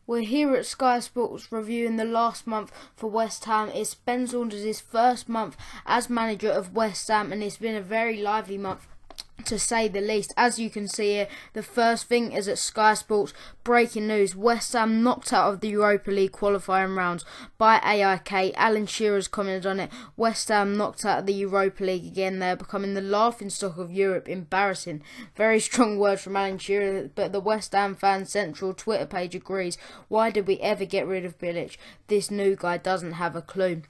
We're here at Sky Sports reviewing the last month for West Ham. It's Ben Saunders' first month as manager of West Ham, and it's been a very lively month, to say the least. As you can see here, the first thing is at Sky Sports, breaking news: West Ham knocked out of the Europa League qualifying rounds by AIK. Alan Shearer's commented on it. West Ham knocked out of the Europa League again. They're becoming the laughingstock of Europe. Embarrassing. Very strong words from Alan Shearer, but the West Ham Fan Central Twitter page agrees. Why did we ever get rid of Bilic? This new guy doesn't have a clue.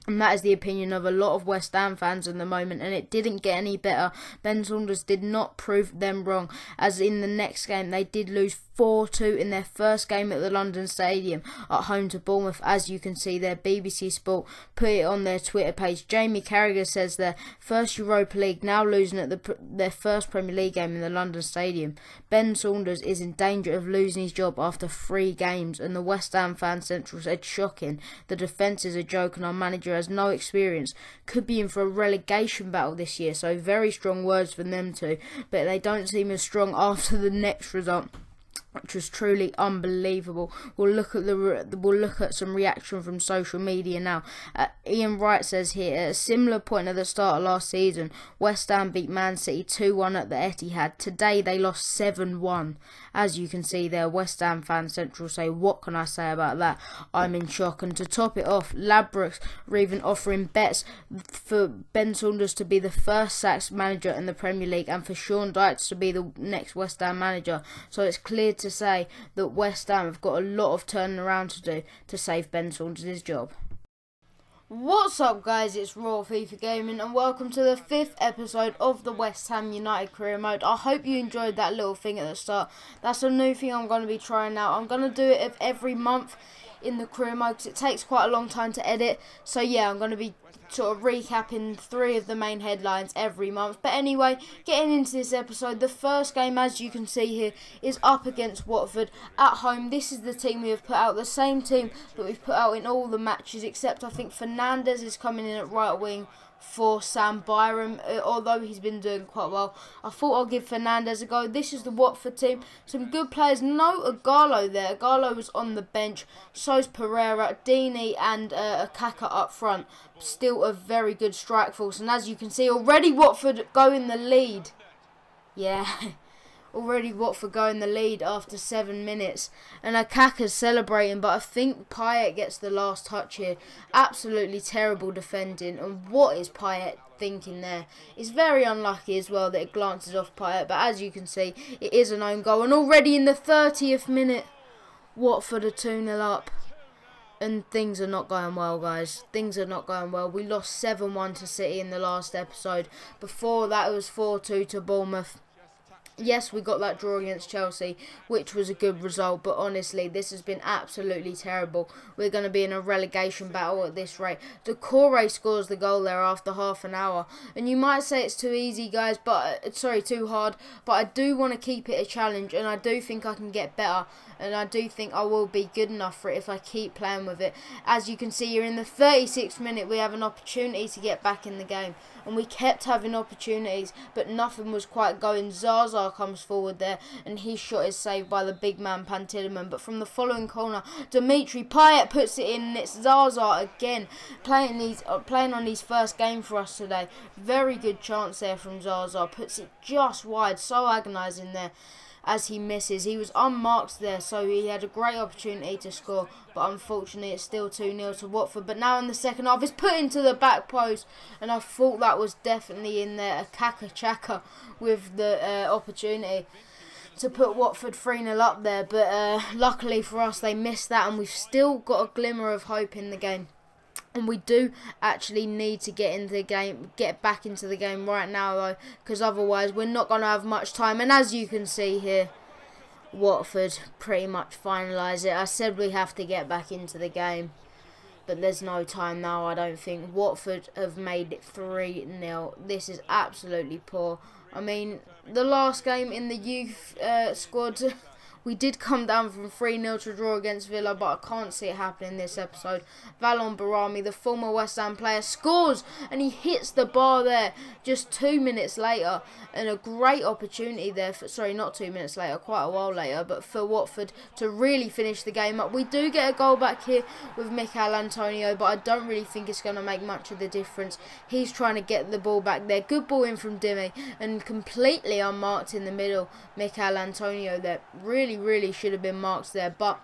And that is the opinion of a lot of West Ham fans at the moment, and it didn't get any better. Ben Saunders did not prove them wrong, as in the next game they did lose 4-2 in their first game at the London Stadium at home to Bournemouth. As you can see there, BBC Sport put it on their Twitter page. Jamie Carragher says their first Europa League, now losing at their first Premier League game in the London Stadium. Ben Saunders is in danger of losing his job after 3 games, and the West Ham Fan Central said, shocking. The defence is a joke and our manager has no experience. Could be in for a relegation battle this year, so very strong words from them too, but they don't seem as strong after the next result, which was truly unbelievable. We'll look at some reaction from social media now. Ian Wright says here, at a similar point at the start of last season, West Ham beat Man City 2-1 at the Etihad. Today they lost 7-1. As you can see there, West Ham Fan Central say, what can I say about that? I'm in shock. And to top it off, Ladbrokes are even offering bets for Ben Saunders to be the first sacked manager in the Premier League and for Sean Dyche to be the next West Ham manager. So it's clear to say that West Ham have got a lot of turning around to do to save Ben Saunders' job. What's up guys, it's Raw FIFA Gaming and welcome to the 5th episode of the West Ham United career mode. I hope you enjoyed that little thing at the start. That's a new thing I'm going to be trying out. I'm going to do it every month in the career mode because it takes quite a long time to edit. So yeah, I'm going to be sort of recapping 3 of the main headlines every month. But anyway, getting into this episode, the first game, as you can see here, is up against Watford at home. This is the team we have put out, the same team that we've put out in all the matches, except I think Fernandes is coming in at right wing for Sam Byram, although he's been doing quite well. I thought I'll give Fernandes a go. This is the Watford team. Some good players. No Ighalo there. Ighalo was on the bench. So's Pereira, Deeney and Akaka up front. Still a very good strike force. And as you can see, already Watford go in the lead. Yeah. Already Watford go in the lead after 7 minutes. And Akaka's celebrating, but I think Payet gets the last touch here. Absolutely terrible defending. And what is Payet thinking there? It's very unlucky as well that it glances off Payet. But as you can see, it is an own goal. And already in the 30th minute, Watford are 2-0 up. And things are not going well, guys. Things are not going well. We lost 7-1 to City in the last episode. Before that, it was 4-2 to Bournemouth. Yes, we got that draw against Chelsea, which was a good result, but honestly, this has been absolutely terrible. We're going to be in a relegation battle at this rate. Doucouré scores the goal there after half an hour, and you might say it's too easy, guys, but too hard, but I do want to keep it a challenge, and I do think I can get better, and I do think I will be good enough for it if I keep playing with it. As you can see here in the 36th minute, we have an opportunity to get back in the game, and we kept having opportunities, but nothing was quite going. Zaza comes forward there, and his shot is saved by the big man Pantilimon. But from the following corner, Dimitri Payet puts it in, and it's Zaza again playing on his first game for us today. Very good chance there from Zaza, puts it just wide, so agonising there as he misses. He was unmarked there, so he had a great opportunity to score, but unfortunately it's still 2-0 to Watford. But now in the second half, it's put into the back post, and I thought that was definitely in there. Akaka Chaka with the opportunity to put Watford 3-0 up there, but luckily for us they missed that, and we've still got a glimmer of hope in the game. And we do actually need to get back into the game right now though, because otherwise we're not going to have much time. And as you can see here, Watford pretty much finalise it. I said we have to get back into the game, but there's no time now, I don't think. Watford have made it 3-0. This is absolutely poor. I mean, the last game in the youth squad, We did come down from 3-0 to draw against Villa, but I can't see it happening this episode. Valon Barami, the former West Ham player, scores, and he hits the bar there just 2 minutes later, and a great opportunity there for, sorry, not 2 minutes later, quite a while later, but for Watford to really finish the game up. We do get a goal back here with Michail Antonio, but I don't really think it's going to make much of the difference. He's trying to get the ball back there. Good ball in from Dimi, and completely unmarked in the middle. Michail Antonio there really should have been marked there, but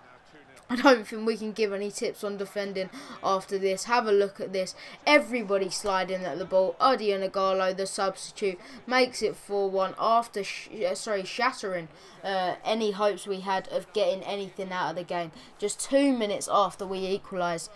I don't think we can give any tips on defending after this. Have a look at this. Everybody sliding at the ball. Odion Ighalo, the substitute, makes it 4-1 after shattering any hopes we had of getting anything out of the game. Just 2 minutes after we equalised,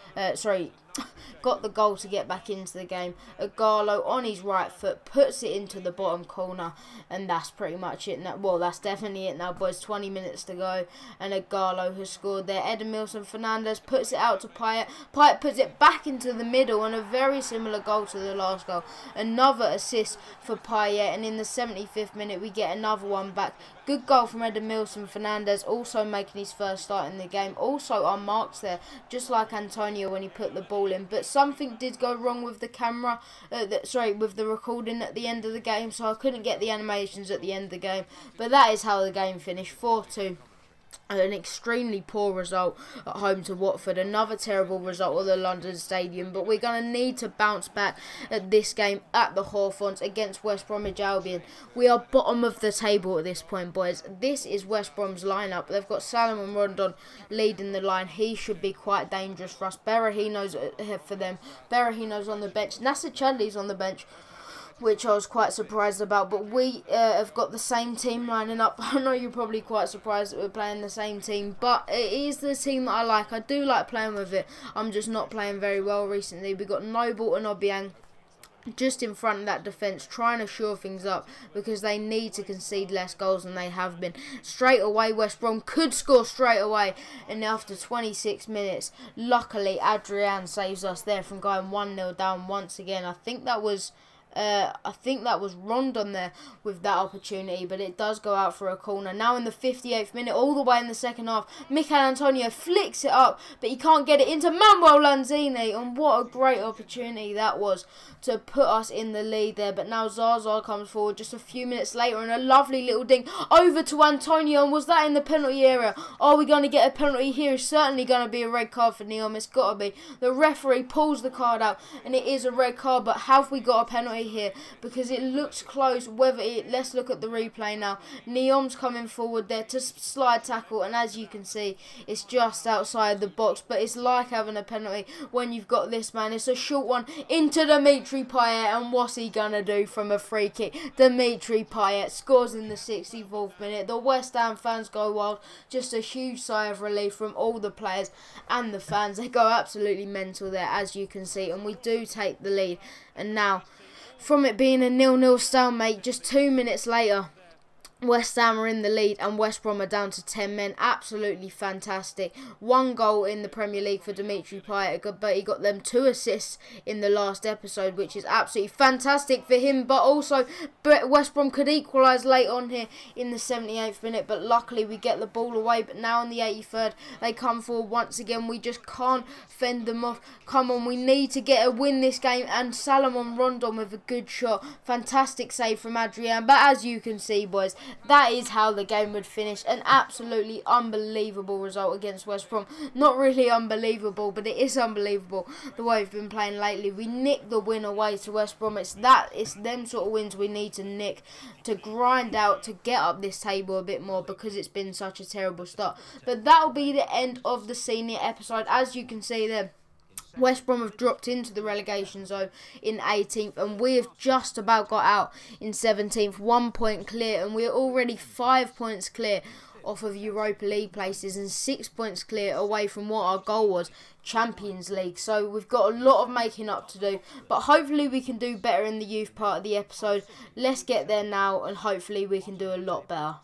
got the goal to get back into the game. Ighalo on his right foot puts it into the bottom corner, and that's pretty much it now. Well, that's definitely it now, boys. 20 minutes to go, and Ighalo has scored there. Edmilson Fernandez puts it out to Payet. Payet puts it back into the middle, and a very similar goal to the last goal. Another assist for Payet, and in the 75th minute we get another one back. Good goal from Edmilson Fernandez, also making his first start in the game. Also unmarked there, just like Antonio when he put the ball in. But something did go wrong with the camera, with the recording at the end of the game, so I couldn't get the animations at the end of the game. But that is how the game finished, 4-2. An extremely poor result at home to Watford. Another terrible result at the London Stadium. But we're going to need to bounce back at this game at the Hawthorns against West Bromwich Albion. We are bottom of the table at this point, boys. This is West Brom's lineup. They've got Salomon Rondon leading the line. He should be quite dangerous for us. Berahino's for them. Berahino's on the bench. Nasser Chadli's on the bench, which I was quite surprised about, but we have got the same team lining up. I know you're probably quite surprised that we're playing the same team, but it is the team that I like. I do like playing with it. I'm just not playing very well recently. We've got Noble and Obiang just in front of that defence, trying to shore things up because they need to concede less goals than they have been. Straight away, West Brom could score straight away, and after 26 minutes, luckily Adrian saves us there from going 1-0 down once again. I think that was Rondon there with that opportunity, but it does go out for a corner. Now in the 58th minute, all the way in the second half, Michail Antonio flicks it up, but he can't get it into Manuel Lanzini, and what a great opportunity that was to put us in the lead there. But now Zaza comes forward just a few minutes later, and a lovely little ding over to Antonio, and was that in the penalty area? Are we going to get a penalty here? It's certainly going to be a red card for Neom. It's got to be. The referee pulls the card out, and it is a red card, but have we got a penalty here? Because it looks close. Let's look at the replay now. Neom's coming forward there to slide tackle, and as you can see, it's just outside the box, but it's like having a penalty when you've got this man. It's a short one into Dimitri Payet, and what's he gonna do from a free kick? Dimitri Payet scores in the 64th minute. The West Ham fans go wild. Just a huge sigh of relief from all the players and the fans. They go absolutely mental there, as you can see, and we do take the lead. And now, from it being a 0-0 stalemate, just 2 minutes later, West Ham are in the lead and West Brom are down to 10 men. Absolutely fantastic. 1 goal in the Premier League for Dimitri Payet, but he got them 2 assists in the last episode, which is absolutely fantastic for him. But also, West Brom could equalise late on here in the 78th minute, but luckily we get the ball away. But now in the 83rd, they come forward once again. We just can't fend them off. Come on, we need to get a win this game. And Salomon Rondon with a good shot. Fantastic save from Adrian. But as you can see, boys, that is how the game would finish. An absolutely unbelievable result against West Brom. Not really unbelievable, but it is unbelievable the way we've been playing lately. We nicked the win away to West Brom. It's them sort of wins we need to nick, to grind out, to get up this table a bit more, because it's been such a terrible start. But that'll be the end of the senior episode. As you can see there, West Brom have dropped into the relegation zone in 18th, and we have just about got out in 17th, 1 point clear, and we're already 5 points clear off of Europa League places and 6 points clear away from what our goal was, Champions League. So we've got a lot of making up to do, but hopefully we can do better in the youth part of the episode. Let's get there now, and hopefully we can do a lot better.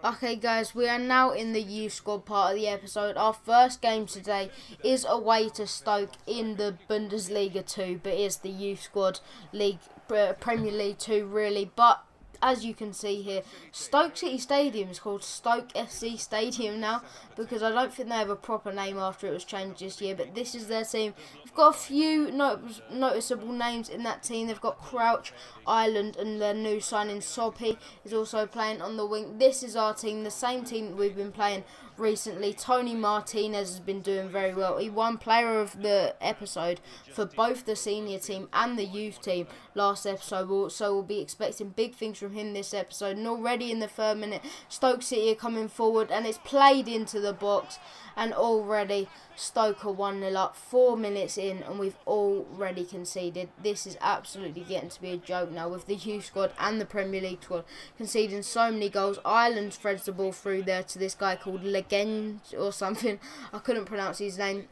Okay guys, we are now in the youth squad part of the episode. Our first game today is away to Stoke in the Bundesliga 2, but it's the youth squad league, Premier League 2 really. But as you can see here, Stoke City Stadium is called Stoke FC Stadium now, because I don't think they have a proper name after it was changed this year, but this is their team. They've got a few noticeable names in that team. They've got Crouch, Ireland, and their new signing Sobhi is also playing on the wing. This is our team, the same team that we've been playing recently. Tony Martinez has been doing very well. He won Player of the Episode for both the senior team and the youth team last episode, so we'll be expecting big things from him this episode. And already in the 3rd minute, Stoke City are coming forward, and it's played into the box, and already Stoke are 1-0 up, 4 minutes in, and we've already conceded. This is absolutely getting to be a joke now, with the youth squad and the Premier League squad conceding so many goals. Ireland threads the ball through there to this guy called Legend or something. I couldn't pronounce his name,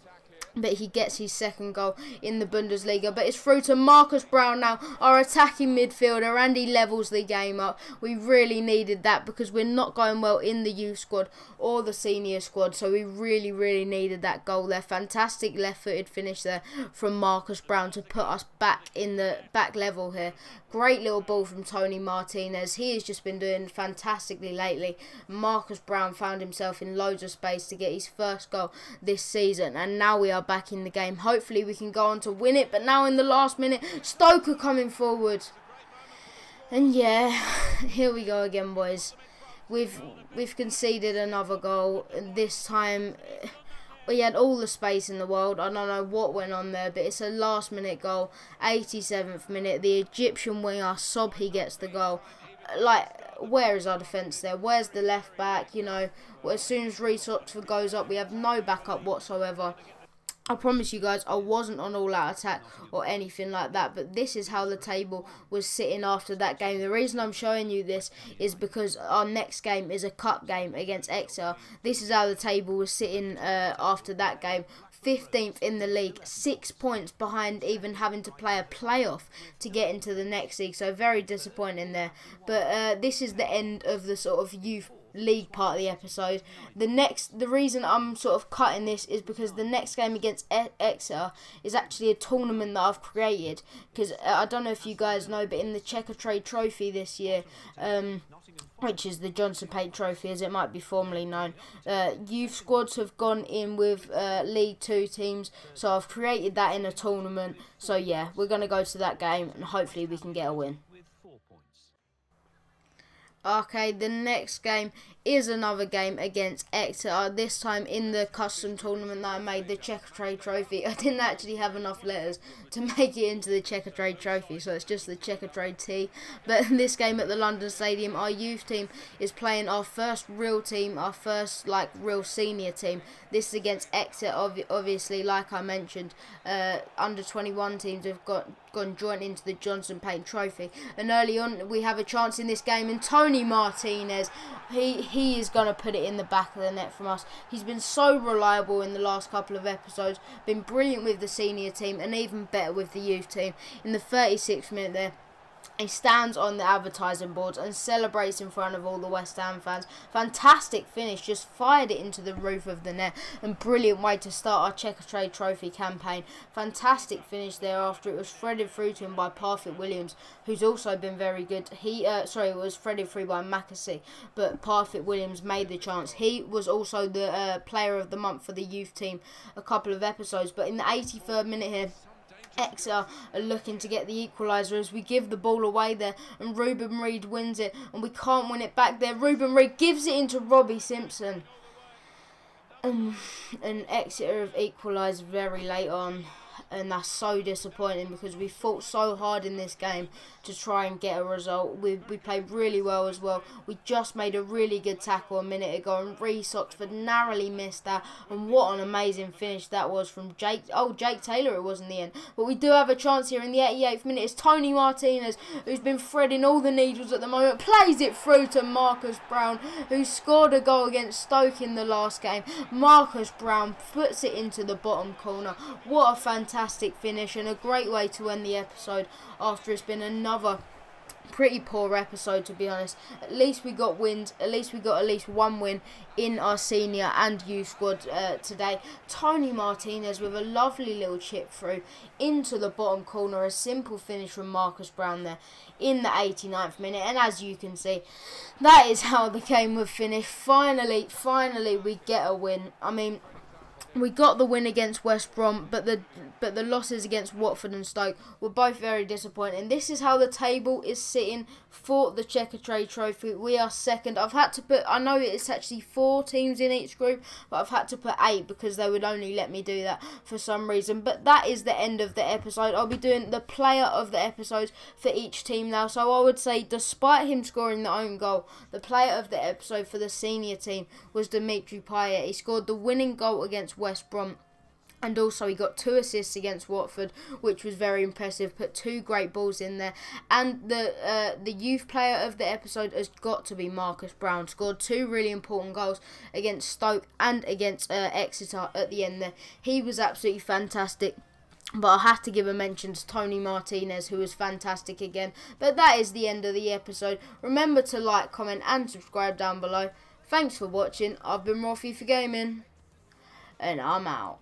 but he gets his 2nd goal in the Bundesliga. But it's through to Marcus Brown now, our attacking midfielder, and he levels the game up. We really needed that, because we're not going well in the youth squad or the senior squad, so we really needed that goal there. Fantastic left-footed finish there from Marcus Brown to put us back in the back level here. Great little ball from Tony Martinez. He has just been doing fantastically lately. Marcus Brown found himself in loads of space to get his 1st goal this season, and now we are back in the game. Hopefully we can go on to win it, but now in the last minute, Stoke are coming forward. And yeah, here we go again, boys. We've conceded another goal, and this time we had all the space in the world. I don't know what went on there, but it's a last minute goal. 87th minute, the Egyptian winger Sobhi gets the goal. Like, where is our defence there? Where's the left back? You know, as soon as Reece Oxford goes up, we have no backup whatsoever. I promise you guys, I wasn't on all-out attack or anything like that, but this is how the table was sitting after that game. The reason I'm showing you this is because our next game is a cup game against Exeter. This is how the table was sitting after that game. 15th in the league, 6 points behind even having to play a playoff to get into the next league, so very disappointing there. But this is the end of the sort of youth league part of the episode. The reason I'm sort of cutting this is because the next game against Exeter is actually a tournament that I've created, because I don't know if you guys know, but in the Checkatrade Trophy this year, which is the Johnson Paint Trophy as it might be formerly known, youth squads have gone in with League 2 teams, so I've created that in a tournament. So yeah, we're going to go to that game and hopefully we can get a win. Okay, the next game is another game against Exeter, this time in the custom tournament that I made, the Checkatrade Trophy. I didn't actually have enough letters to make it into the Checkatrade Trophy, so it's just the Checkatrade T. But in this game at the London Stadium, our youth team is playing our first real team, our first real senior team. This is against Exeter, obviously, like I mentioned. Under 21 teams have gone joint into the Johnson Paint Trophy, and early on we have a chance in this game, and Tony Martinez, he is going to put it in the back of the net from us. He's been so reliable in the last couple of episodes, been brilliant with the senior team and even better with the youth team. In the 36th minute there, he stands on the advertising boards and celebrates in front of all the West Ham fans. Fantastic finish, just fired it into the roof of the net, and brilliant way to start our Checkatrade Trophy campaign. Fantastic finish there after it was threaded through to him by Parfitt Williams, who's also been very good. It was threaded through by Mackesy, but Parfitt Williams made the chance. He was also the player of the month for the youth team a couple of episodes, but in the 83rd minute here, Exeter are looking to get the equaliser as we give the ball away there, and Ruben Reid wins it, and we can't win it back there. Ruben Reid gives it into Robbie Simpson, and Exeter have equalised very late on, and that's so disappointing because we fought so hard in this game to try and get a result. We played really well as well. We just made a really good tackle a minute ago, and Reece Oxford narrowly missed that, and what an amazing finish that was from Jake Taylor it was in the end. But we do have a chance here in the 88th minute. It's Tony Martinez, who's been threading all the needles at the moment, plays it through to Marcus Brown, who scored a goal against Stoke in the last game. Marcus Brown puts it into the bottom corner. What a fantastic finish, and a great way to end the episode after it's been another pretty poor episode, to be honest. At least we got wins. At least we got at least one win in our senior and youth squad today. Tony Martinez with a lovely little chip through into the bottom corner. A simple finish from Marcus Brown there in the 89th minute. And as you can see, that is how the game would finish. Finally, we get a win. I mean, we got the win against West Brom, but the losses against Watford and Stoke were both very disappointing. This is how the table is sitting for the Checkatrade Trophy. We are second. I've had to put, I know it's actually 4 teams in each group, but I've had to put 8 because they would only let me do that for some reason. But that is the end of the episode. I'll be doing the player of the episode for each team now. So I would say, despite him scoring the own goal, the player of the episode for the senior team was Dimitri Payet. He scored the winning goal against West Brom. And also he got 2 assists against Watford, which was very impressive. Put 2 great balls in there. And the youth player of the episode has got to be Marcus Brown. Scored 2 really important goals against Stoke and against Exeter at the end there. He was absolutely fantastic. But I have to give a mention to Tony Martinez, who was fantastic again. But that is the end of the episode. Remember to like, comment and subscribe down below. Thanks for watching. I've been Rolfie for Gaming. And I'm out.